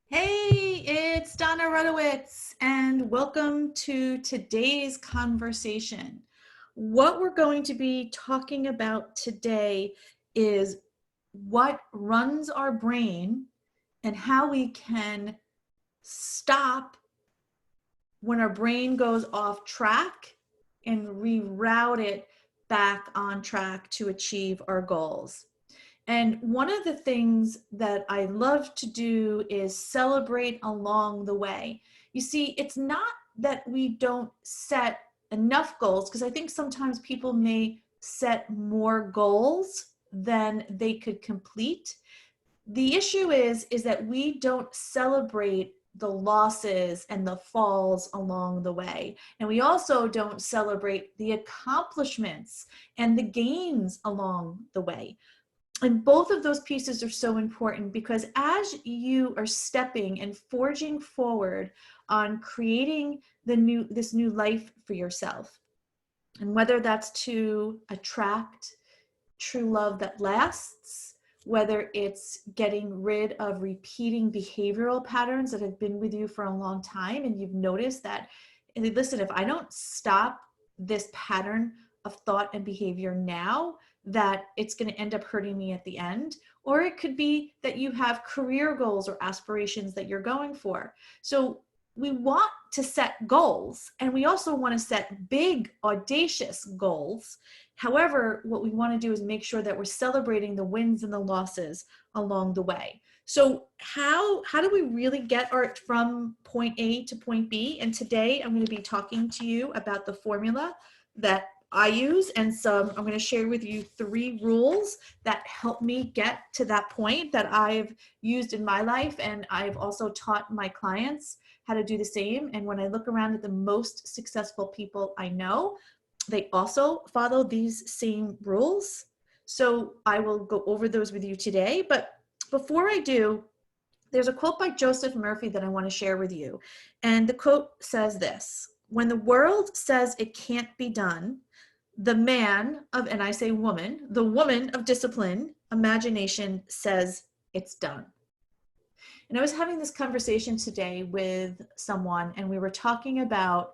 Hey, it's Donna Rudowitz, and welcome to today's conversation. What we're going to be talking about today is what runs our brain and how we can stop when our brain goes off track and reroute it back on track to achieve our goals. And one of the things that I love to do is celebrate along the way. You see, it's not that we don't set enough goals, because I think sometimes people may set more goals than they could complete. The issue is that we don't celebrate the losses and the falls along the way. And we also don't celebrate the accomplishments and the gains along the way. And both of those pieces are so important, because as you are stepping and forging forward on creating this new life for yourself, and whether that's to attract true love that lasts, whether it's getting rid of repeating behavioral patterns that have been with you for a long time, and you've noticed that, listen, if I don't stop this pattern of thought and behavior now, that it's going to end up hurting me at the end. Or it could be that you have career goals or aspirations that you're going for. So we want to set goals, and we also want to set big, audacious goals. However, what we want to do is make sure that we're celebrating the wins and the losses along the way. So how do we really get from point A to point B? And today I'm going to be talking to you about the formula that I use, and so I'm going to share with you 3 rules that help me get to that point that I've used in my life, and I've also taught my clients how to do the same. And when I look around at the most successful people I know, they also follow these same rules. So I will go over those with you today. But before I do, there's a quote by Joseph Murphy that I want to share with you. And the quote says this: "When the world says it can't be done, the man of," and I say woman, "the woman of discipline, imagination says it's done." And I was having this conversation today with someone, and we were talking about,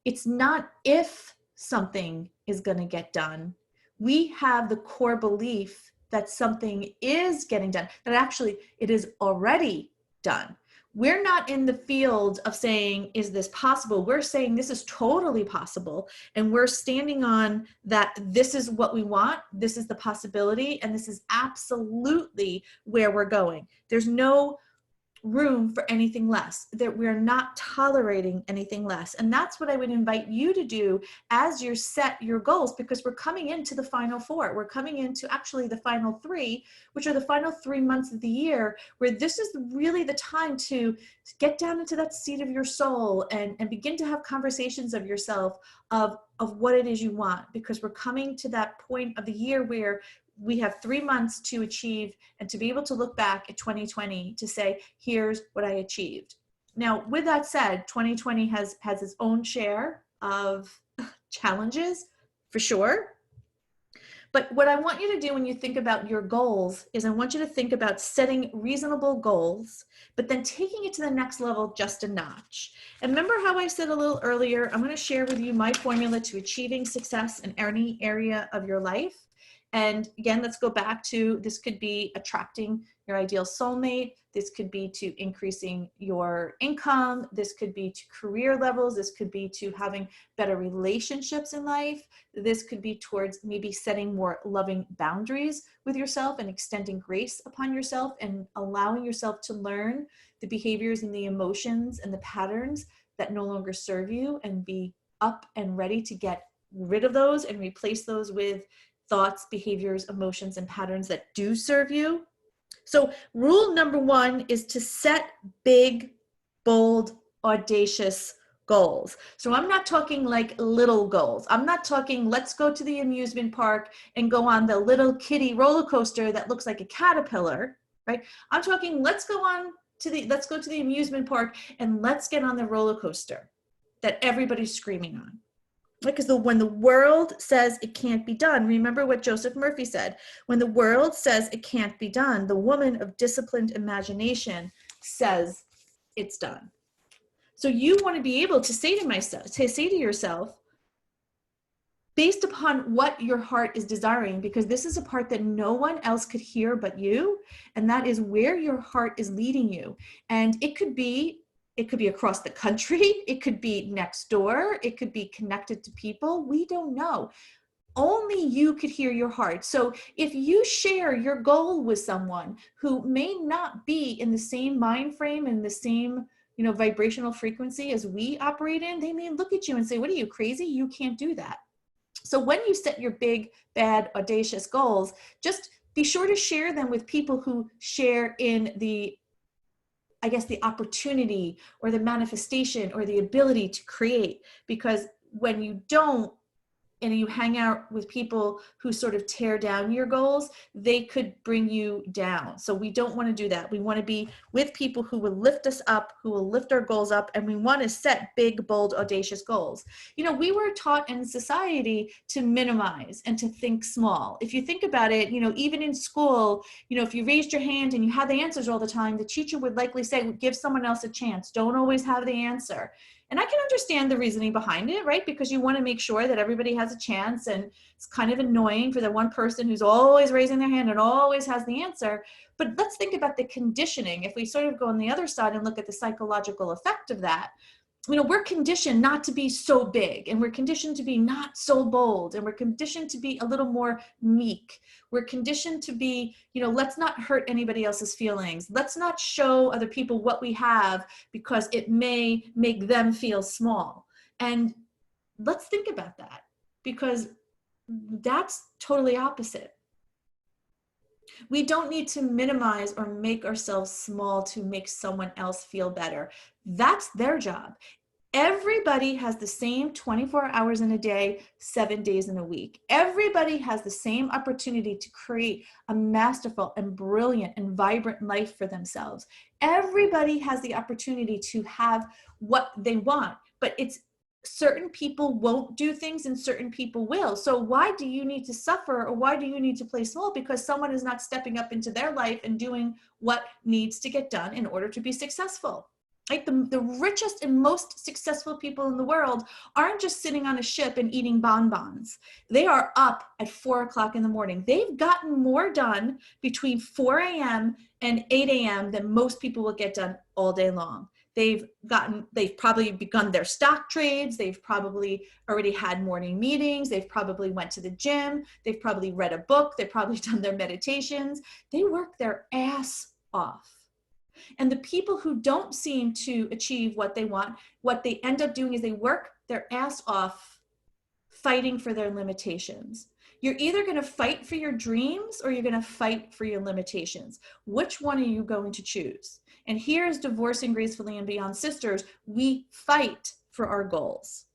it's not if something is going to get done. We have the core belief that something is getting done, that actually it is already done. We're not in the field of saying, is this possible? We're saying this is totally possible. And we're standing on that. This is what we want. This is the possibility. And this is absolutely where we're going. There's no room for anything less, that we're not tolerating anything less. And that's what I would invite you to do as you set your goals, because we're coming into the final 4. We're coming into actually the final 3, which are the final 3 months of the year, where this is really the time to get down into that seat of your soul and begin to have conversations of yourself of what it is you want, because we're coming to that point of the year where we have 3 months to achieve, and to be able to look back at 2020 to say, here's what I achieved. Now, with that said, 2020 has its own share of challenges, for sure. But what I want you to do when you think about your goals is I want you to think about setting reasonable goals, but then taking it to the next level just a notch. And remember how I said a little earlier, I'm going to share with you my formula to achieving success in any area of your life. And again, let's go back to, this could be attracting your ideal soulmate. This could be to increasing your income. This could be to career levels. This could be to having better relationships in life. This could be towards maybe setting more loving boundaries with yourself and extending grace upon yourself and allowing yourself to learn the behaviors and the emotions and the patterns that no longer serve you, and be up and ready to get rid of those and replace those with thoughts, behaviors, emotions, and patterns that do serve you. So rule number 1 is to set big, bold, audacious goals. So I'm not talking like little goals. I'm not talking, let's go to the amusement park and go on the little kiddie roller coaster that looks like a caterpillar, right? I'm talking, let's go to the amusement park and let's get on the roller coaster that everybody's screaming on. Because when the world says it can't be done, remember what Joseph Murphy said: when the world says it can't be done, the woman of disciplined imagination says it's done. So you want to be able to say to yourself, based upon what your heart is desiring, because this is a part that no one else could hear but you, and that is where your heart is leading you. And it could be across the country, it could be next door, it could be connected to people. We don't know. Only you could hear your heart. So if you share your goal with someone who may not be in the same mind frame and the same, vibrational frequency as we operate in, they may look at you and say, "What are you, crazy? You can't do that." So when you set your big, bad, audacious goals, just be sure to share them with people who share in the opportunity or the manifestation or the ability to create. Because when you don't, and you hang out with people who sort of tear down your goals, they could bring you down. So we don't want to do that. We want to be with people who will lift us up, who will lift our goals up, and we want to set big, bold, audacious goals. We were taught in society to minimize and to think small. If you think about it, even in school, if you raised your hand and you had the answers all the time, the teacher would likely say, give someone else a chance. Don't always have the answer. And I can understand the reasoning behind it, right? Because you want to make sure that everybody has a chance, and it's kind of annoying for the one person who's always raising their hand and always has the answer. But let's think about the conditioning. If we sort of go on the other side and look at the psychological effect of that, we're conditioned not to be so big, and we're conditioned to be not so bold, and we're conditioned to be a little more meek. We're conditioned to be, let's not hurt anybody else's feelings. Let's not show other people what we have because it may make them feel small. And let's think about that, because that's totally opposite. We don't need to minimize or make ourselves small to make someone else feel better. That's their job. Everybody has the same 24 hours in a day, 7 days in a week. Everybody has the same opportunity to create a masterful and brilliant and vibrant life for themselves. Everybody has the opportunity to have what they want, but it's certain people won't do things and certain people will. So why do you need to suffer, or why do you need to play small? Because someone is not stepping up into their life and doing what needs to get done in order to be successful. Like the richest and most successful people in the world aren't just sitting on a ship and eating bonbons. They are up at 4 o'clock in the morning. They've gotten more done between 4 a.m. and 8 a.m. than most people will get done all day long. They've probably begun their stock trades. They've probably already had morning meetings. They've probably went to the gym. They've probably read a book. They've probably done their meditations. They work their ass off. And the people who don't seem to achieve what they want, what they end up doing is they work their ass off fighting for their limitations. You're either going to fight for your dreams or you're going to fight for your limitations. Which one are you going to choose? And here's Divorcing Gracefully and Beyond Sisters. We fight for our goals.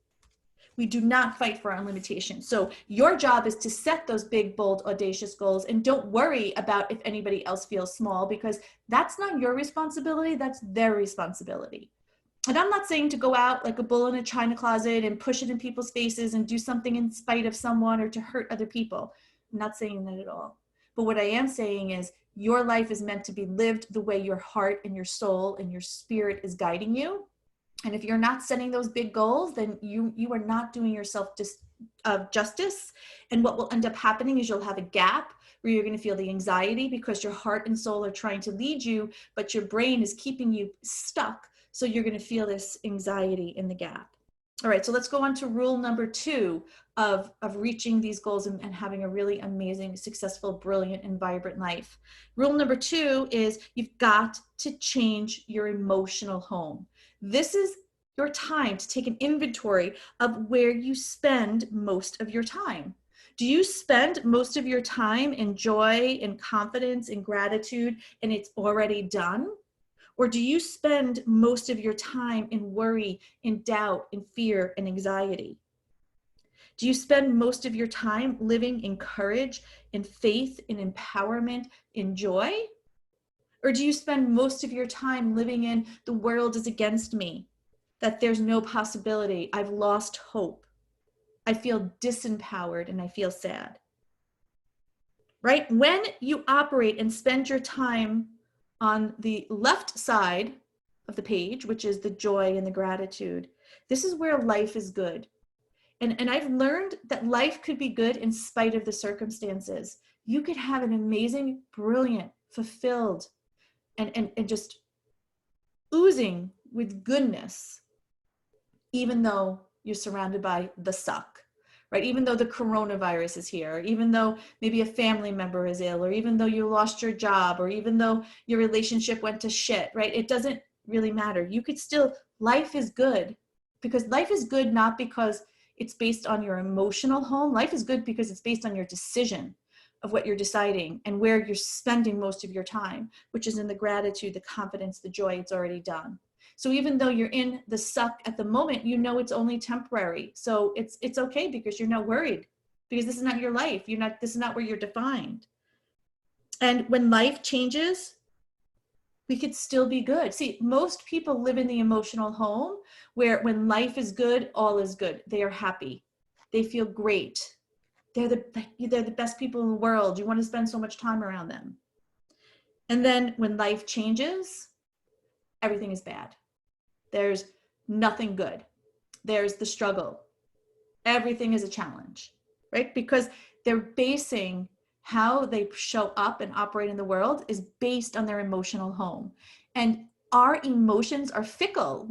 We do not fight for our limitations. So your job is to set those big, bold, audacious goals, and don't worry about if anybody else feels small, because that's not your responsibility. That's their responsibility. And I'm not saying to go out like a bull in a china closet and push it in people's faces and do something in spite of someone or to hurt other people. I'm not saying that at all. But what I am saying is your life is meant to be lived the way your heart and your soul and your spirit is guiding you. And if you're not setting those big goals, then you are not doing yourself justice. And what will end up happening is you'll have a gap where you're going to feel the anxiety because your heart and soul are trying to lead you, but your brain is keeping you stuck. So you're going to feel this anxiety in the gap. All right, so let's go on to rule number 2 of reaching these goals and having a really amazing, successful, brilliant, and vibrant life. Rule number 2 is you've got to change your emotional home. This is your time to take an inventory of where you spend most of your time. Do you spend most of your time in joy and confidence and gratitude and it's already done? Or do you spend most of your time in worry, in doubt, in fear, and anxiety? Do you spend most of your time living in courage, in faith, in empowerment, in joy? Or do you spend most of your time living in the world is against me, that there's no possibility, I've lost hope, I feel disempowered, and I feel sad? Right? When you operate and spend your time on the left side of the page, which is the joy and the gratitude, this is where life is good. And I've learned that life could be good in spite of the circumstances. You could have an amazing, brilliant, fulfilled, and just oozing with goodness, even though you're surrounded by the suck, right? Even though the coronavirus is here, even though maybe a family member is ill, or even though you lost your job, or even though your relationship went to shit, right? It doesn't really matter. You could still, life is good, because life is good not because it's based on your emotional home. Life is good because it's based on your decision of what you're deciding and where you're spending most of your time, which is in the gratitude, the confidence, the joy. It's already done. So even though you're in the suck at the moment, you know it's only temporary. So it's okay, because you're not worried, because this is not your life. This is not where you're defined. And when life changes, we could still be good. See, most people live in the emotional home where when life is good, all is good. They are happy. They feel great. They're the best people in the world. You want to spend so much time around them. And then when life changes, everything is bad. There's nothing good. There's the struggle. Everything is a challenge, right? Because they're basing how they show up and operate in the world is based on their emotional home. And our emotions are fickle.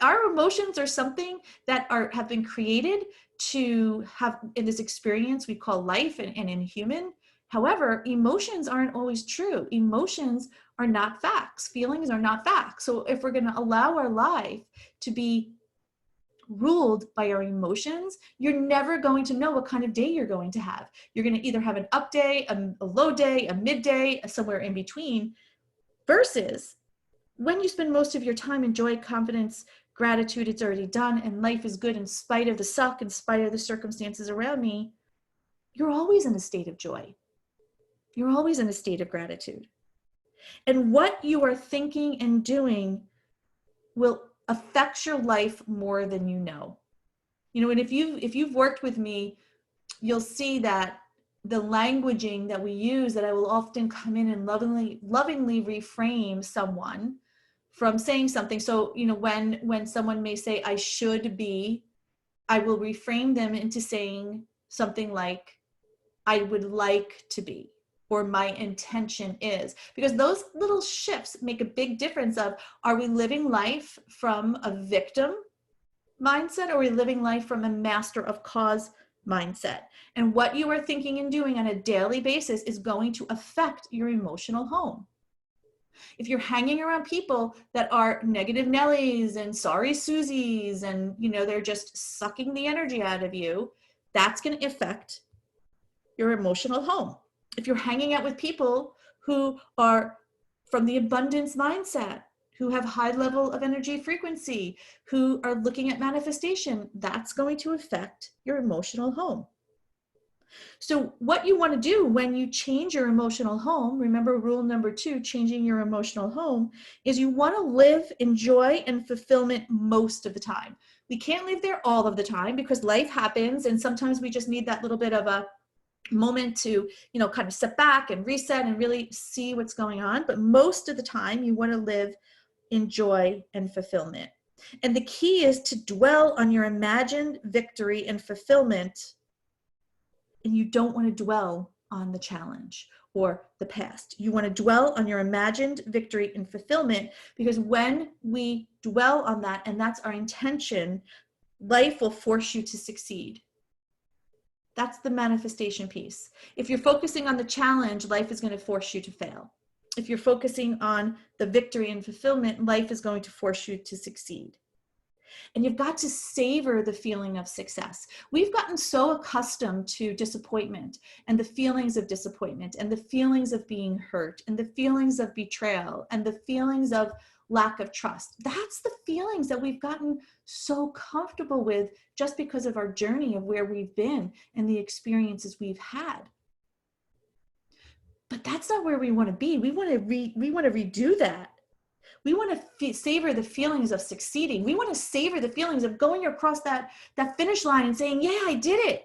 Our emotions are something that have been created to have in this experience we call life and in human. However, emotions aren't always true. Emotions are not facts. Feelings are not facts. So if we're going to allow our life to be ruled by our emotions, you're never going to know what kind of day you're going to have. You're going to either have an up day, a low day, a midday, somewhere in between, versus when you spend most of your time in joy, confidence, gratitude, it's already done, and life is good in spite of the suck, in spite of the circumstances around me, you're always in a state of joy. You're always in a state of gratitude. And what you are thinking and doing will affect your life more than you know. And if you've worked with me, you'll see that the languaging that we use, that I will often come in and lovingly reframe someone from saying something. So, when someone may say, I should be, I will reframe them into saying something like, I would like to be, or my intention is, because those little shifts make a big difference of, are we living life from a victim mindset, or are we living life from a master of cause mindset? And what you are thinking and doing on a daily basis is going to affect your emotional home. If you're hanging around people that are negative Nellies and sorry Susies, and they're just sucking the energy out of you, that's going to affect your emotional home. If you're hanging out with people who are from the abundance mindset, who have high level of energy frequency, who are looking at manifestation, that's going to affect your emotional home. So what you want to do when you change your emotional home, remember rule number 2, changing your emotional home, is you want to live in joy and fulfillment most of the time. We can't live there all of the time, because life happens, and sometimes we just need that little bit of a moment to, kind of step back and reset and really see what's going on. But most of the time you want to live in joy and fulfillment. And the key is to dwell on your imagined victory and fulfillment. And you don't want to dwell on the challenge or the past. You want to dwell on your imagined victory and fulfillment, because when we dwell on that, and that's our intention, life will force you to succeed. That's the manifestation piece. If you're focusing on the challenge, life is going to force you to fail. If you're focusing on the victory and fulfillment, life is going to force you to succeed. And you've got to savor the feeling of success. We've gotten so accustomed to disappointment and the feelings of disappointment and the feelings of being hurt and the feelings of betrayal and the feelings of lack of trust. That's the feelings that we've gotten so comfortable with just because of our journey of where we've been and the experiences we've had. But that's not where we want to be. We want to redo that. We want to savor the feelings of succeeding. We want to savor the feelings of going across that finish line and saying, yeah, I did it.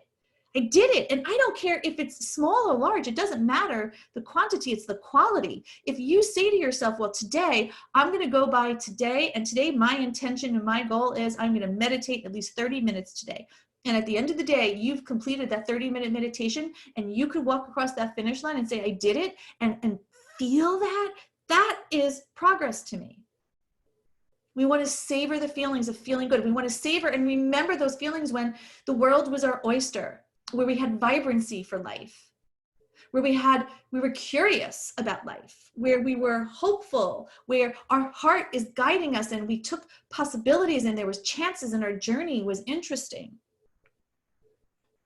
I did it. And I don't care if it's small or large. It doesn't matter the quantity, it's the quality. If you say to yourself, well, today I'm going to go by today, and today my intention and my goal is I'm going to meditate at least 30 minutes today. And at the end of the day, you've completed that 30-minute meditation, and you could walk across that finish line and say, I did it, and feel that. That is progress to me. We want to savor the feelings of feeling good. We want to savor and remember those feelings when the world was our oyster, where we had vibrancy for life, where we were curious about life, where we were hopeful, where our heart is guiding us and we took possibilities and there was chances and our journey was interesting.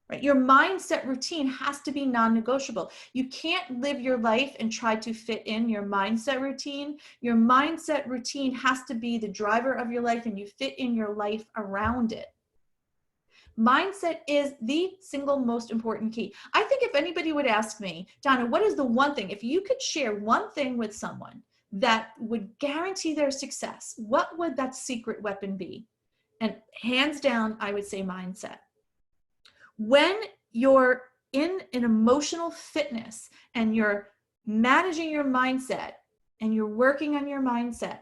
Right? Your mindset routine has to be non-negotiable. You can't live your life and try to fit in your mindset routine. Your mindset routine has to be the driver of your life, and you fit in your life around it. Mindset is the single most important key. I think if anybody would ask me, Donna, what is the one thing, if you could share one thing with someone that would guarantee their success, what would that secret weapon be? And hands down, I would say mindset. When you're in an emotional fitness and you're managing your mindset and you're working on your mindset,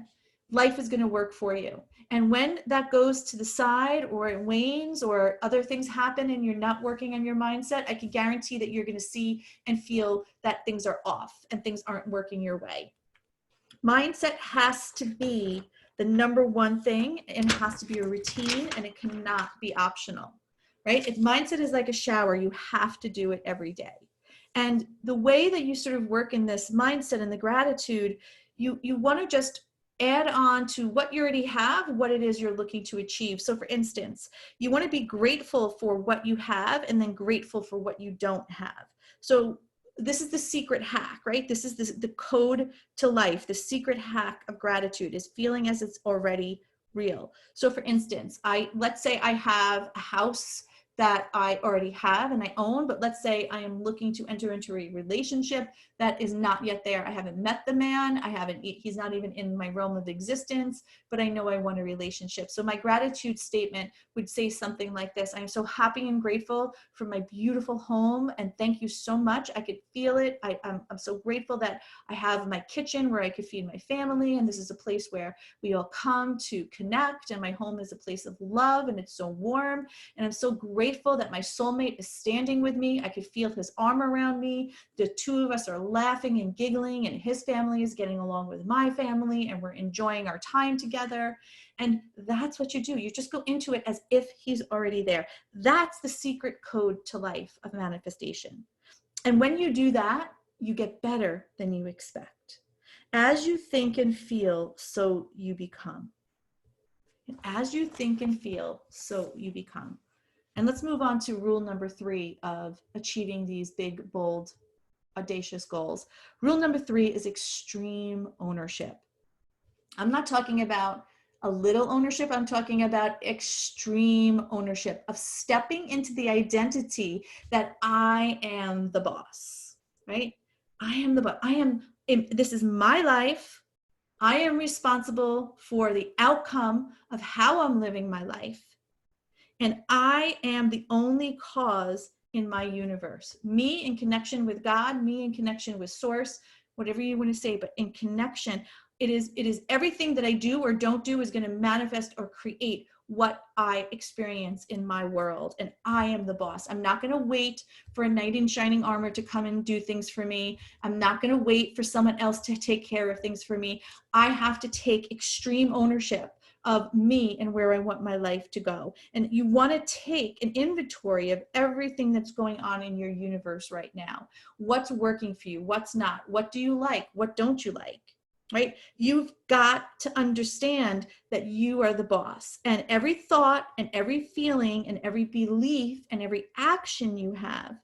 life is going to work for you. And when that goes to the side or it wanes or other things happen and you're not working on your mindset, I can guarantee that you're going to see and feel that things are off and things aren't working your way. Mindset has to be the number one thing, and it has to be a routine, and it cannot be optional. Right? If mindset is like a shower, you have to do it every day. And the way that you sort of work in this mindset and the gratitude, you want to just add on to what you already have, what it is you're looking to achieve. So for instance, you want to be grateful for what you have and then grateful for what you don't have. So this is the secret hack, right? This is the code to life. The secret hack of gratitude is feeling as it's already real. So for instance, let's say I have a house that I already have and I own, but let's say I am looking to enter into a relationship that is not yet there. I haven't met the man. He's not even in my realm of existence, but I know I want a relationship. So my gratitude statement would say something like this: I am so happy and grateful for my beautiful home, and thank you so much. I could feel it. I'm so grateful that I have my kitchen where I could feed my family, and this is a place where we all come to connect, and my home is a place of love, and it's so warm, and I'm so grateful that my soulmate is standing with me. I could feel his arm around me. The two of us are laughing and giggling, and his family is getting along with my family, and we're enjoying our time together. And that's what you do. You just go into it as if he's already there. That's the secret code to life of manifestation. And when you do that, you get better than you expect. As you think and feel, so you become. And as you think and feel, so you become. And let's move on to rule number 3 of achieving these big, bold, audacious goals. Rule number 3 is extreme ownership. I'm not talking about a little ownership. I'm talking about extreme ownership of stepping into the identity that I am the boss, right? I am the boss. This is my life. I am responsible for the outcome of how I'm living my life. And I am the only cause in my universe. Me in connection with God, me in connection with source, whatever you want to say, but in connection, it is everything that I do or don't do is going to manifest or create what I experience in my world. And I am the boss. I'm not going to wait for a knight in shining armor to come and do things for me. I'm not going to wait for someone else to take care of things for me. I have to take extreme ownership of me and where I want my life to go. And you want to take an inventory of everything that's going on in your universe right now. What's working for you? What's not? What do you like? What don't you like? Right? You've got to understand that you are the boss, and every thought and every feeling and every belief and every action you have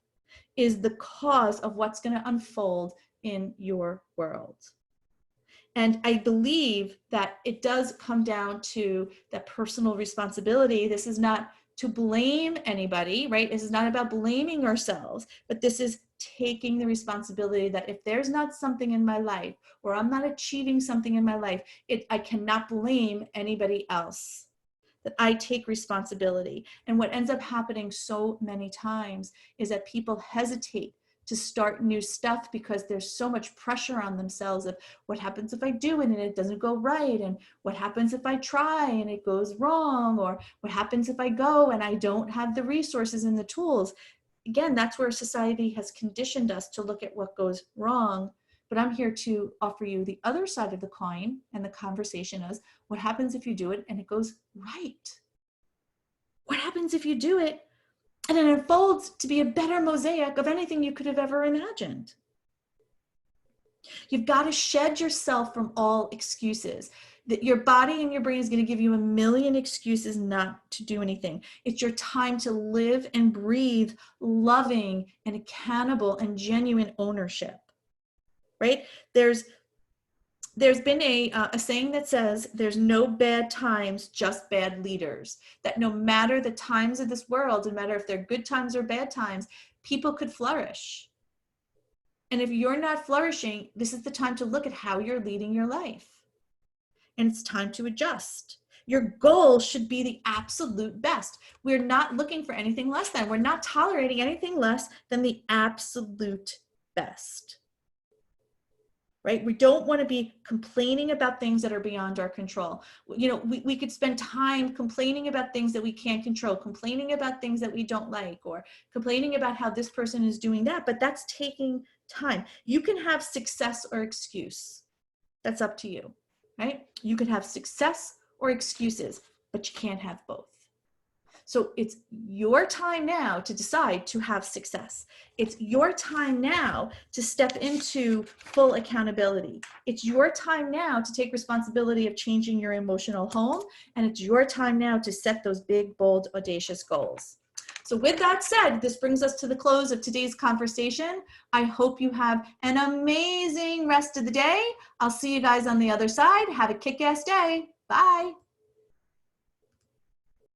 is the cause of what's going to unfold in your world. And I believe that it does come down to that personal responsibility. This is not to blame anybody, right? This is not about blaming ourselves, but this is taking the responsibility that if there's not something in my life or I'm not achieving something in my life, I cannot blame anybody else. that I take responsibility. And what ends up happening so many times is that people hesitate to start new stuff because there's so much pressure on themselves of what happens if I do it and it doesn't go right, and what happens if I try and it goes wrong, or what happens if I go and I don't have the resources and the tools. Again, that's where society has conditioned us to look at what goes wrong. But I'm here to offer you the other side of the coin, and the conversation is, what happens if you do it and it goes right? What happens if you do it and it unfolds to be a better mosaic of anything you could have ever imagined? You've got to shed yourself from all excuses. That your body and your brain is going to give you a million excuses not to do anything. It's your time to live and breathe loving and accountable and genuine ownership, right? There's been a saying that says there's no bad times, just bad leaders. That no matter the times of this world, no matter if they're good times or bad times, people could flourish. And if you're not flourishing, this is the time to look at how you're leading your life. And it's time to adjust. Your goal should be the absolute best. We're not looking for anything less than. We're not tolerating anything less than the absolute best. Right? We don't want to be complaining about things that are beyond our control. You know, we could spend time complaining about things that we can't control, complaining about things that we don't like, or complaining about how this person is doing that, but that's taking time. You can have success or excuse. That's up to you, right? You can have success or excuses, but you can't have both. So it's your time now to decide to have success. It's your time now to step into full accountability. It's your time now to take responsibility of changing your emotional home. And it's your time now to set those big, bold, audacious goals. So with that said, this brings us to the close of today's conversation. I hope you have an amazing rest of the day. I'll see you guys on the other side. Have a kick-ass day. Bye.